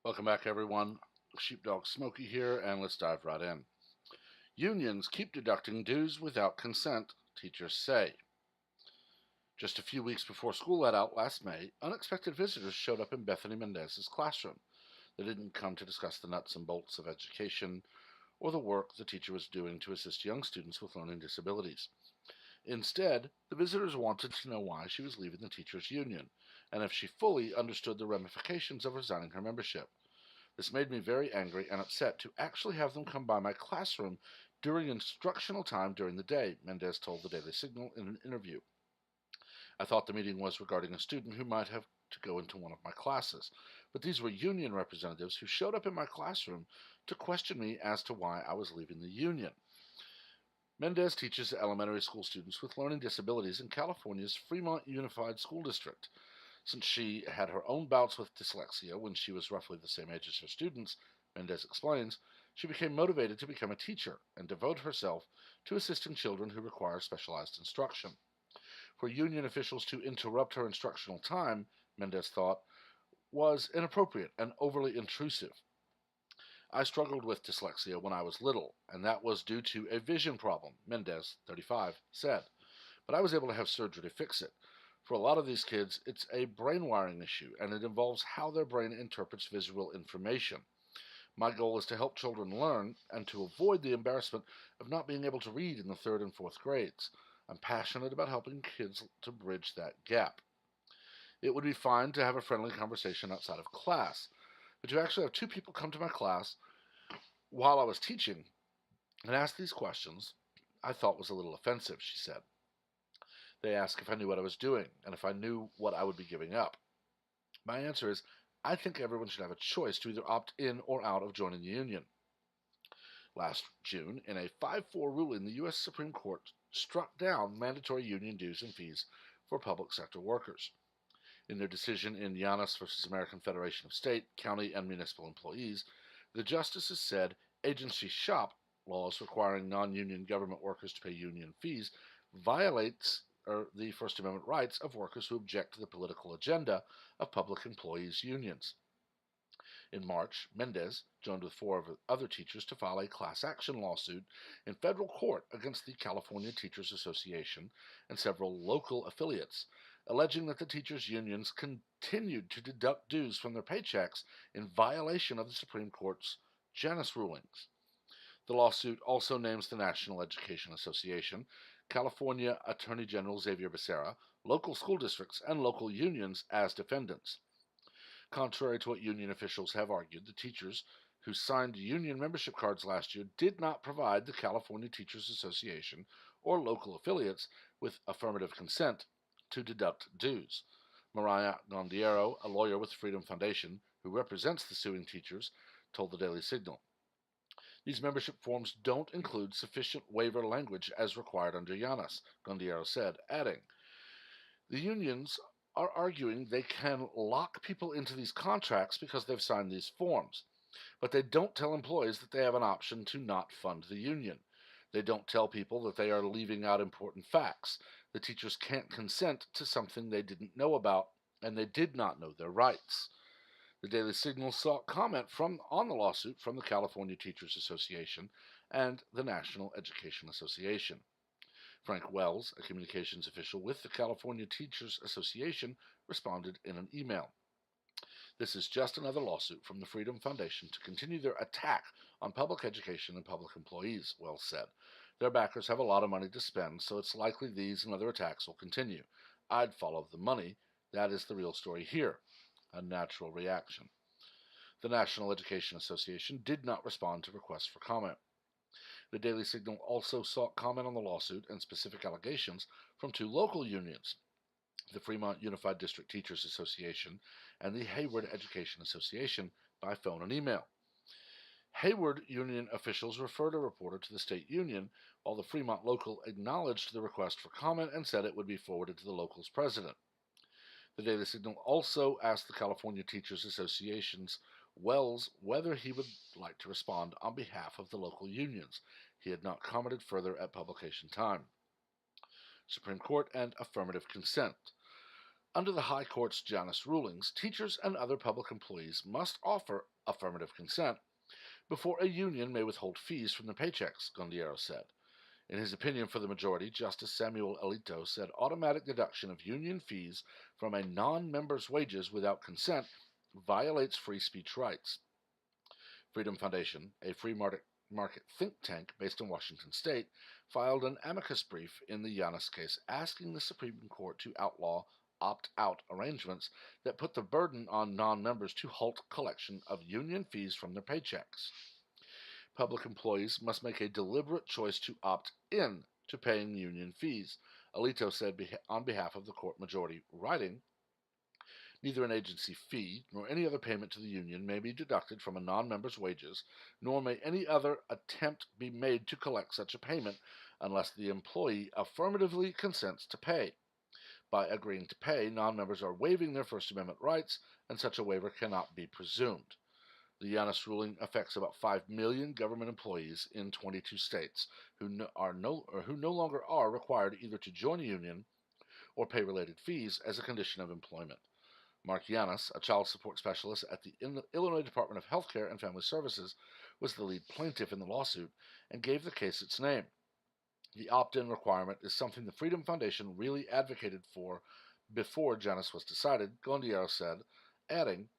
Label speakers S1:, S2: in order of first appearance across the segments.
S1: Welcome back, everyone. Sheepdog Smokey here, and let's dive right in. Unions keep deducting dues without consent, teachers say. Just a few weeks before school let out last May, unexpected visitors showed up in Bethany Mendez's classroom. They didn't come to discuss the nuts and bolts of education or the work the teacher was doing to assist young students with learning disabilities. Instead, the visitors wanted to know why she was leaving the teachers' union, and if she fully understood the ramifications of resigning her membership. This made me very angry and upset to actually have them come by my classroom during instructional time during the day, Mendez told the Daily Signal in an interview. I thought the meeting was regarding a student who might have to go into one of my classes, but these were union representatives who showed up in my classroom to question me as to why I was leaving the union. Mendez teaches elementary school students with learning disabilities in California's Fremont Unified School District. Since she had her own bouts with dyslexia when she was roughly the same age as her students, Mendez explains, she became motivated to become a teacher and devote herself to assisting children who require specialized instruction. For union officials to interrupt her instructional time, Mendez thought, was inappropriate and overly intrusive. I struggled with dyslexia when I was little, and that was due to a vision problem, Mendez, 35, said. But I was able to have surgery to fix it. For a lot of these kids, it's a brain wiring issue, and it involves how their brain interprets visual information. My goal is to help children learn and to avoid the embarrassment of not being able to read in the third and fourth grades. I'm passionate about helping kids to bridge that gap. It would be fine to have a friendly conversation outside of class, but to actually have two people come to my class while I was teaching and ask these questions, I thought was a little offensive, she said. They asked if I knew what I was doing and if I knew what I would be giving up. My answer is I think everyone should have a choice to either opt in or out of joining the union. Last June, in a 5-4 ruling, the U.S. Supreme Court struck down mandatory union dues and fees for public sector workers. In their decision in Yanis versus American Federation of State, County, and Municipal Employees, the justices said agency shop laws requiring non-union government workers to pay union fees violates the First Amendment rights of workers who object to the political agenda of public employees' unions. In March, Mendez joined with four other teachers to file a class action lawsuit in federal court against the California Teachers Association and several local affiliates, alleging that the teachers' unions continued to deduct dues from their paychecks in violation of the Supreme Court's Janus rulings. The lawsuit also names the National Education Association, California Attorney General Xavier Becerra, local school districts, and local unions as defendants. Contrary to what union officials have argued, the teachers who signed union membership cards last year did not provide the California Teachers Association or local affiliates with affirmative consent to deduct dues. Mariah Gondiero, a lawyer with Freedom Foundation who represents the suing teachers, told the Daily Signal. These membership forms don't include sufficient waiver language as required under Yanis, Gondiero said, adding, the unions are arguing they can lock people into these contracts because they've signed these forms, but they don't tell employees that they have an option to not fund the union. They don't tell people that they are leaving out important facts. The teachers can't consent to something they didn't know about, and they did not know their rights. The Daily Signal sought comment on the lawsuit from the California Teachers Association and the National Education Association. Frank Wells, a communications official with the California Teachers Association, responded in an email. This is just another lawsuit from the Freedom Foundation to continue their attack on public education and public employees, Wells said. Their backers have a lot of money to spend, so it's likely these and other attacks will continue. I'd follow the money. That is the real story here. A natural reaction. The National Education Association did not respond to requests for comment. The Daily Signal also sought comment on the lawsuit and specific allegations from two local unions, the Fremont Unified District Teachers Association and the Hayward Education Association, by phone and email. Hayward union officials referred a reporter to the state union, while the Fremont local acknowledged the request for comment and said it would be forwarded to the local's president. The Daily Signal also asked the California Teachers Association's Wells whether he would like to respond on behalf of the local unions. He had not commented further at publication time. Supreme Court and affirmative consent. Under the High Court's Janus rulings, teachers and other public employees must offer affirmative consent before a union may withhold fees from their paychecks, Gondiero said. In his opinion for the majority, Justice Samuel Alito said automatic deduction of union fees from a non-member's wages without consent violates free speech rights. Freedom Foundation, a free market think tank based in Washington state, filed an amicus brief in the Janus case asking the Supreme Court to outlaw opt-out arrangements that put the burden on non-members to halt collection of union fees from their paychecks. Public employees must make a deliberate choice to opt in to paying union fees, Alito said on behalf of the court majority, writing, "Neither an agency fee nor any other payment to the union may be deducted from a non-member's wages, nor may any other attempt be made to collect such a payment unless the employee affirmatively consents to pay. By agreeing to pay, non-members are waiving their First Amendment rights, and such a waiver cannot be presumed." The Janus ruling affects about 5 million government employees in 22 states who no longer are required either to join a union or pay related fees as a condition of employment. Mark Janus, a child support specialist at the Illinois Department of Health Care and Family Services, was the lead plaintiff in the lawsuit and gave the case its name. The opt-in requirement is something the Freedom Foundation really advocated for before Janus was decided, Gondiero said, adding,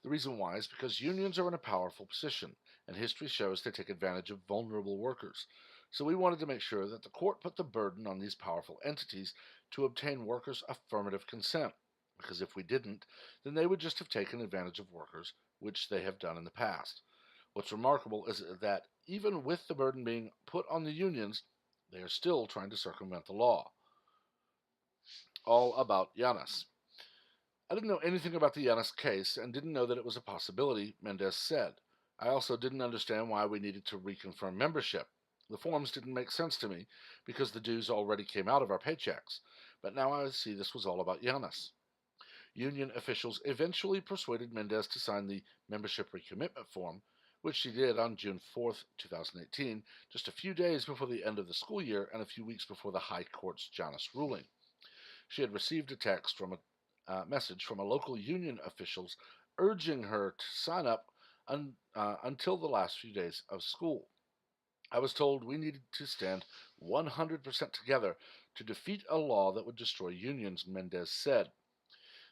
S1: "The reason why is because unions are in a powerful position, and history shows they take advantage of vulnerable workers. So we wanted to make sure that the court put the burden on these powerful entities to obtain workers' affirmative consent, because if we didn't, then they would just have taken advantage of workers, which they have done in the past. What's remarkable is that even with the burden being put on the unions, they are still trying to circumvent the law." All about Janus. "I didn't know anything about the Janus case and didn't know that it was a possibility," Mendez said. "I also didn't understand why we needed to reconfirm membership. The forms didn't make sense to me because the dues already came out of our paychecks. But now I see this was all about Janus." Union officials eventually persuaded Mendez to sign the membership recommitment form, which she did on June 4, 2018, just a few days before the end of the school year and a few weeks before the High Court's Janus ruling. She had received a text from a message from a local union officials urging her to sign up until the last few days of school. "I was told we needed to stand 100% together to defeat a law that would destroy unions," Mendez said.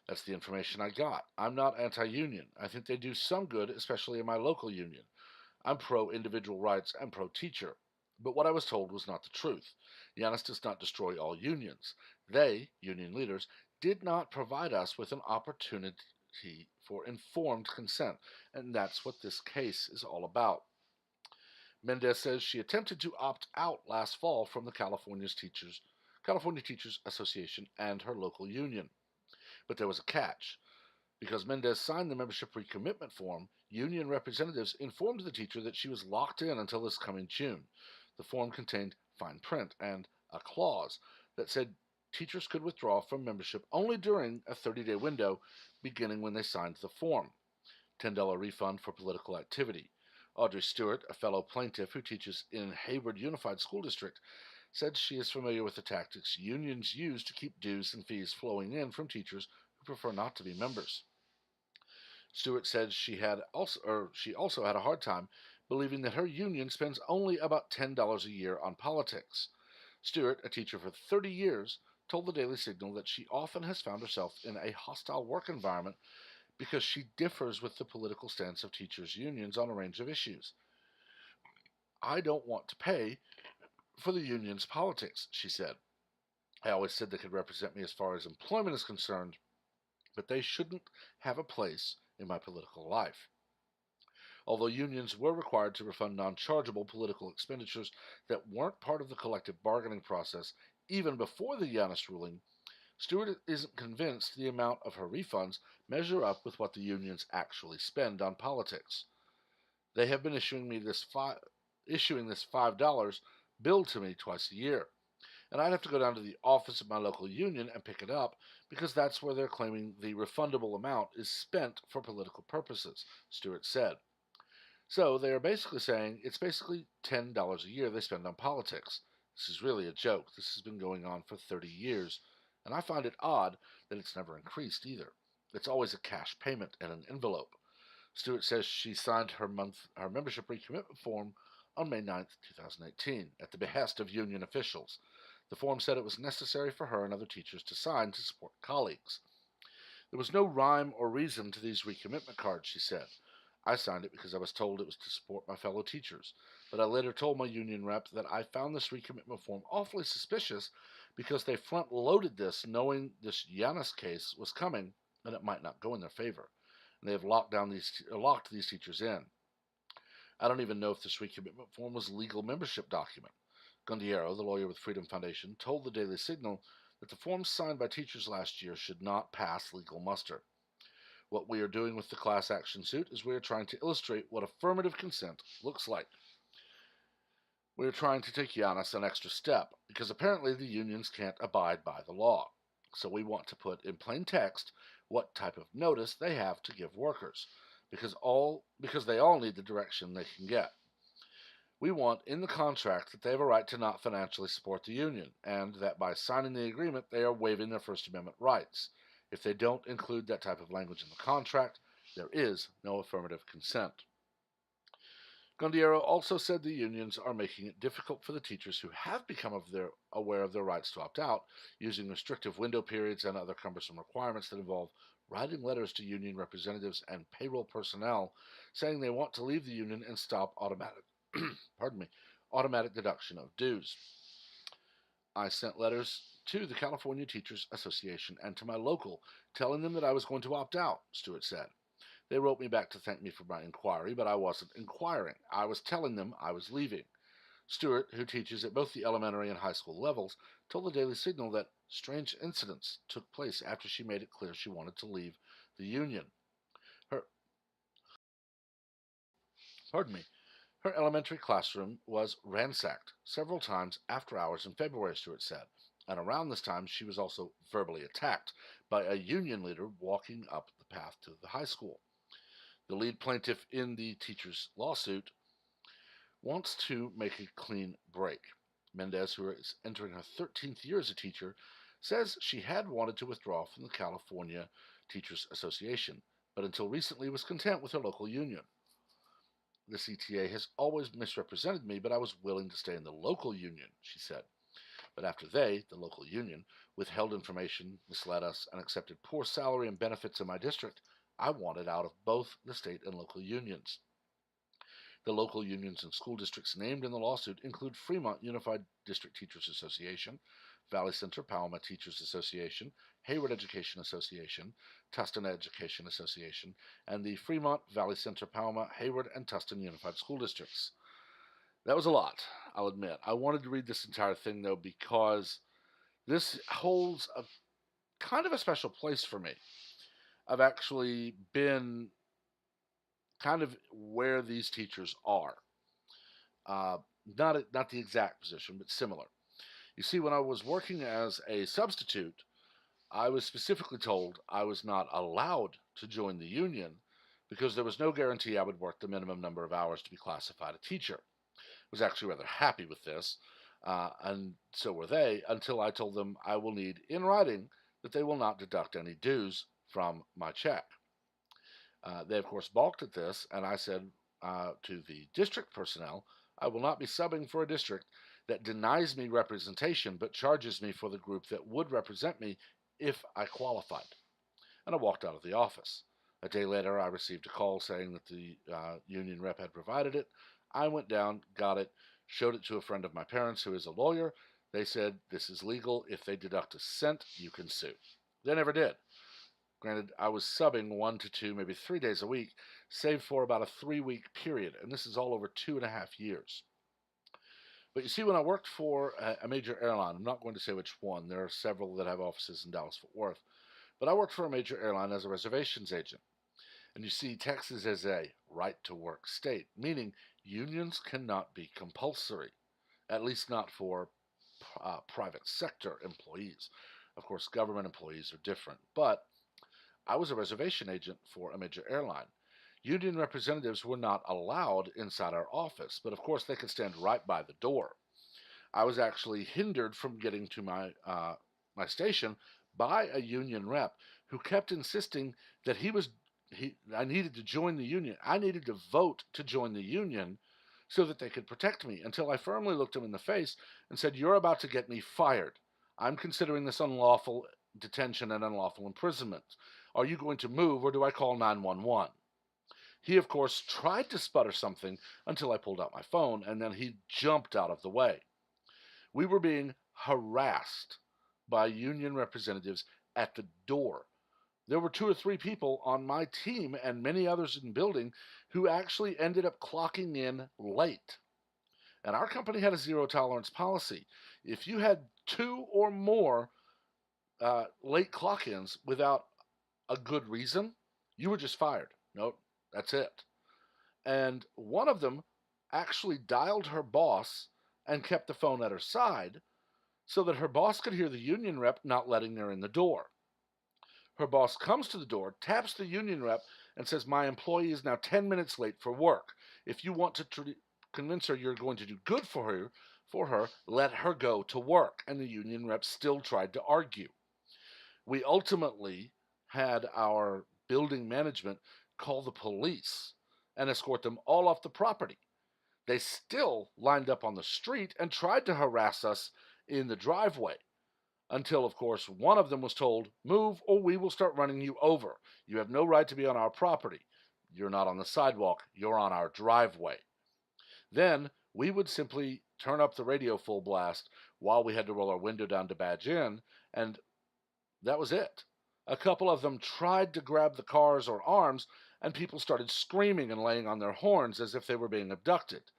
S1: "That's the information I got. I'm not anti-union. I think they do some good, especially in my local union. I'm pro-individual rights and pro-teacher. But what I was told was not the truth. Janus does not destroy all unions. They, union leaders, did not provide us with an opportunity for informed consent, and that's what this case is all about." Mendez says she attempted to opt out last fall from the California Teachers Association and her local union. But there was a catch. Because Mendez signed the membership recommitment form, union representatives informed the teacher that she was locked in until this coming June. The form contained fine print and a clause that said teachers could withdraw from membership only during a 30-day window beginning when they signed the form. $10 refund for political activity. Audrey Stewart, a fellow plaintiff who teaches in Hayward Unified School District, said she is familiar with the tactics unions use to keep dues and fees flowing in from teachers who prefer not to be members. Stewart said she also had a hard time believing that her union spends only about $10 a year on politics. Stewart, a teacher for 30 years, told the Daily Signal that she often has found herself in a hostile work environment because she differs with the political stance of teachers' unions on a range of issues. "I don't want to pay for the union's politics," she said. "I always said they could represent me as far as employment is concerned, but they shouldn't have a place in my political life." Although unions were required to refund non-chargeable political expenditures that weren't part of the collective bargaining process even before the Janus ruling, Stewart isn't convinced the amount of her refunds measure up with what the unions actually spend on politics. "They have been issuing this $5 billed to me twice a year, and I'd have to go down to the office of my local union and pick it up because that's where they're claiming the refundable amount is spent for political purposes," Stewart said. So they are basically saying it's basically $10 a year they spend on politics. This is really a joke. This has been going on for 30 years, and I find it odd that it's never increased either. It's always a cash payment in an envelope. Stewart says she signed her membership recommitment form on May 9th, 2018, at the behest of union officials. The form said it was necessary for her and other teachers to sign to support colleagues. There was no rhyme or reason to these recommitment cards, she said. I signed it because I was told it was to support my fellow teachers, but I later told my union rep that I found this recommitment form awfully suspicious because they front-loaded this knowing this Yanis case was coming and it might not go in their favor. And they have locked these teachers in. I don't even know if this recommitment form was a legal membership document. Gondiero, the lawyer with Freedom Foundation, told the Daily Signal that the forms signed by teachers last year should not pass legal muster. What we are doing with the class action suit is we are trying to illustrate what affirmative consent looks like. We are trying to take Yanis an extra step, because apparently the unions can't abide by the law. So we want to put in plain text what type of notice they have to give workers, because they all need the direction they can get. We want in the contract that they have a right to not financially support the union, and that by signing the agreement they are waiving their First Amendment rights. If they don't include that type of language in the contract, there is no affirmative consent. Gondiero also said the unions are making it difficult for the teachers who have become aware of their rights to opt out, using restrictive window periods and other cumbersome requirements that involve writing letters to union representatives and payroll personnel saying they want to leave the union and stop automatic deduction of dues. I sent letters to the California Teachers Association and to my local, telling them that I was going to opt out, Stewart said. They wrote me back to thank me for my inquiry, but I wasn't inquiring. I was telling them I was leaving. Stewart, who teaches at both the elementary and high school levels, told the Daily Signal that strange incidents took place after she made it clear she wanted to leave the union. Her elementary classroom was ransacked several times after hours in February, Stewart said, and around this time she was also verbally attacked by a union leader walking up the path to the high school. The lead plaintiff in the teacher's lawsuit wants to make a clean break. Mendez, who is entering her 13th year as a teacher, says she had wanted to withdraw from the California Teachers Association, but until recently was content with her local union. The CTA has always misrepresented me, but I was willing to stay in the local union, she said. But after they, the local union, withheld information, misled us, and accepted poor salary and benefits in my district, I wanted out of both the state and local unions. The local unions and school districts named in the lawsuit include Fremont Unified District Teachers Association, Valley Center Palma Teachers Association, Hayward Education Association, Tustin Education Association, and the Fremont, Valley Center Palma, Hayward, and Tustin Unified School Districts. That was a lot, I'll admit. I wanted to read this entire thing, though, because this holds a kind of a special place for me. I've actually been kind of where these teachers are. Not the exact position, but similar. You see, when I was working as a substitute, I was specifically told I was not allowed to join the union because there was no guarantee I would work the minimum number of hours to be classified a teacher. I was actually rather happy with this, and so were they, until I told them I will need in writing that they will not deduct any dues from my check. They, of course, balked at this, and I said to the district personnel, I will not be subbing for a district that denies me representation but charges me for the group that would represent me if I qualified. And I walked out of the office. A day later, I received a call saying that the union rep had provided it. I went down, got it, showed it to a friend of my parents who is a lawyer. They said, this is legal. If they deduct a cent, you can sue. They never did. Granted, I was subbing 1 to 2, maybe 3 days a week, save for about a 3-week period, and this is all over 2.5 years. But you see, when I worked for a major airline, I'm not going to say which one, there are several that have offices in Dallas-Fort Worth, but I worked for a major airline as a reservations agent. And you see, Texas is a right-to-work state, meaning unions cannot be compulsory, at least not for private sector employees. Of course, government employees are different, but I was a reservation agent for a major airline. Union representatives were not allowed inside our office, but of course they could stand right by the door. I was actually hindered from getting to my station by a union rep who kept insisting that I needed to join the union. I needed to vote to join the union so that they could protect me, until I firmly looked him in the face and said, "You're about to get me fired. I'm considering this unlawful detention and unlawful imprisonment. Are you going to move, or do I call 911?" He, of course, tried to sputter something until I pulled out my phone, and then he jumped out of the way. We were being harassed by union representatives at the door. There were 2 or 3 people on my team and many others in the building who actually ended up clocking in late. And our company had a zero tolerance policy. If you had 2 or more late clock ins without a good reason, you were just fired. No, that's it. And one of them actually dialed her boss and kept the phone at her side so that her boss could hear the union rep not letting her in the door. Her boss comes to the door, taps the union rep, and says, "My employee is now 10 minutes late for work. If you want to convince her you're going to do good for her, let her go to work." And the union rep still tried to argue. We ultimately had our building management call the police and escort them all off the property. They still lined up on the street and tried to harass us in the driveway, until, of course, one of them was told, "Move or we will start running you over. You have no right to be on our property. You're not on the sidewalk, you're on our driveway." Then we would simply turn up the radio full blast while we had to roll our window down to badge in, and that was it. A couple of them tried to grab the cars or arms, and people started screaming and laying on their horns as if they were being abducted.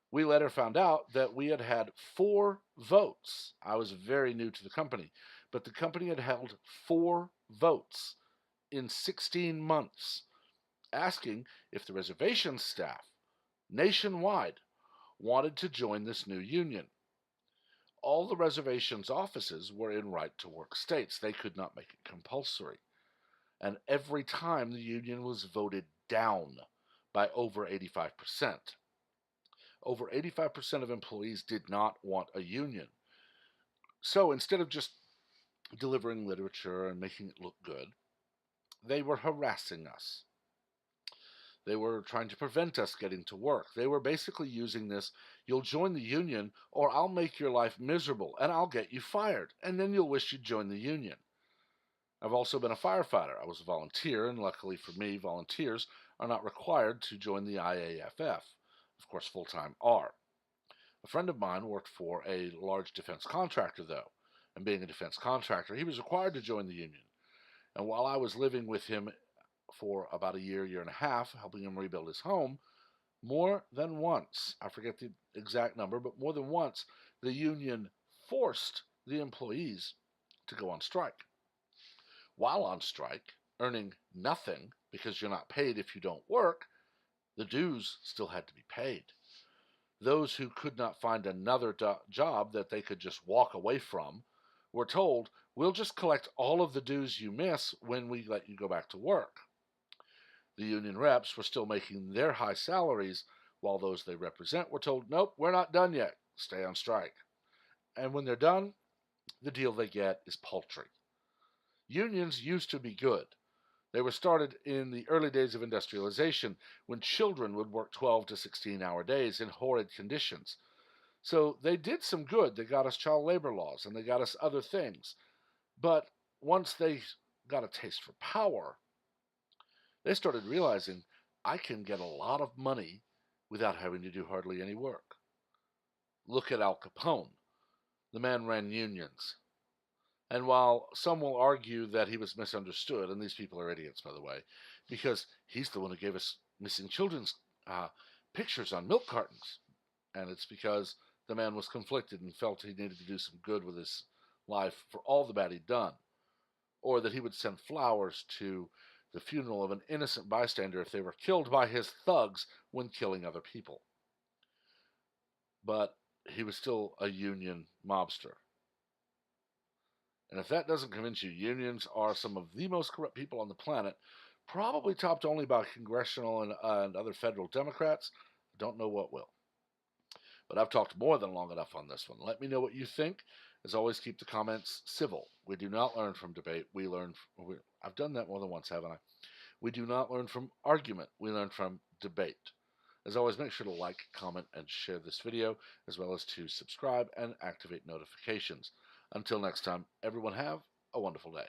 S1: We later found out that we had had 4 votes. I was very new to the company, but the company had held 4 votes in 16 months asking if the reservation staff nationwide wanted to join this new union. All the reservations offices were in right to work states. They could not make it compulsory. And every time the union was voted down by over 85%. Over 85% of employees did not want a union. So instead of just delivering literature and making it look good, they were harassing us. They were trying to prevent us getting to work. They were basically using this, "You'll join the union or I'll make your life miserable and I'll get you fired, and then you'll wish you'd joined the union." I've also been a firefighter. I was a volunteer, and luckily for me, volunteers are not required to join the IAFF. Of course, full-time are. A friend of mine worked for a large defense contractor, though, and being a defense contractor, he was required to join the union. And while I was living with him for about a year, year and a half, helping him rebuild his home, more than once, I forget the exact number, but more than once, the union forced the employees to go on strike. While on strike, earning nothing because you're not paid if you don't work, the dues still had to be paid. Those who could not find another job that they could just walk away from were told, "We'll just collect all of the dues you miss when we let you go back to work." The union reps were still making their high salaries, while those they represent were told, "Nope, we're not done yet. Stay on strike." And when they're done, the deal they get is paltry. Unions used to be good. They were started in the early days of industrialization, when children would work 12 to 16-hour days in horrid conditions. So they did some good. They got us child labor laws and they got us other things. But once they got a taste for power, they started realizing, I can get a lot of money without having to do hardly any work. Look at Al Capone. The man ran unions. And while some will argue that he was misunderstood, and these people are idiots, by the way, because he's the one who gave us missing children's pictures on milk cartons. And it's because the man was conflicted and felt he needed to do some good with his life for all the bad he'd done. Or that he would send flowers to the funeral of an innocent bystander if they were killed by his thugs when killing other people. But he was still a union mobster. And if that doesn't convince you, unions are some of the most corrupt people on the planet, probably topped only by congressional and other federal Democrats. Don't know what will. But I've talked more than long enough on this one. Let me know what you think. As always, keep the comments civil. We do not learn from debate. We learn. I've done that more than once, haven't I? We do not learn from argument. We learn from debate. As always, make sure to like, comment, and share this video, as well as to subscribe and activate notifications. Until next time, everyone have a wonderful day.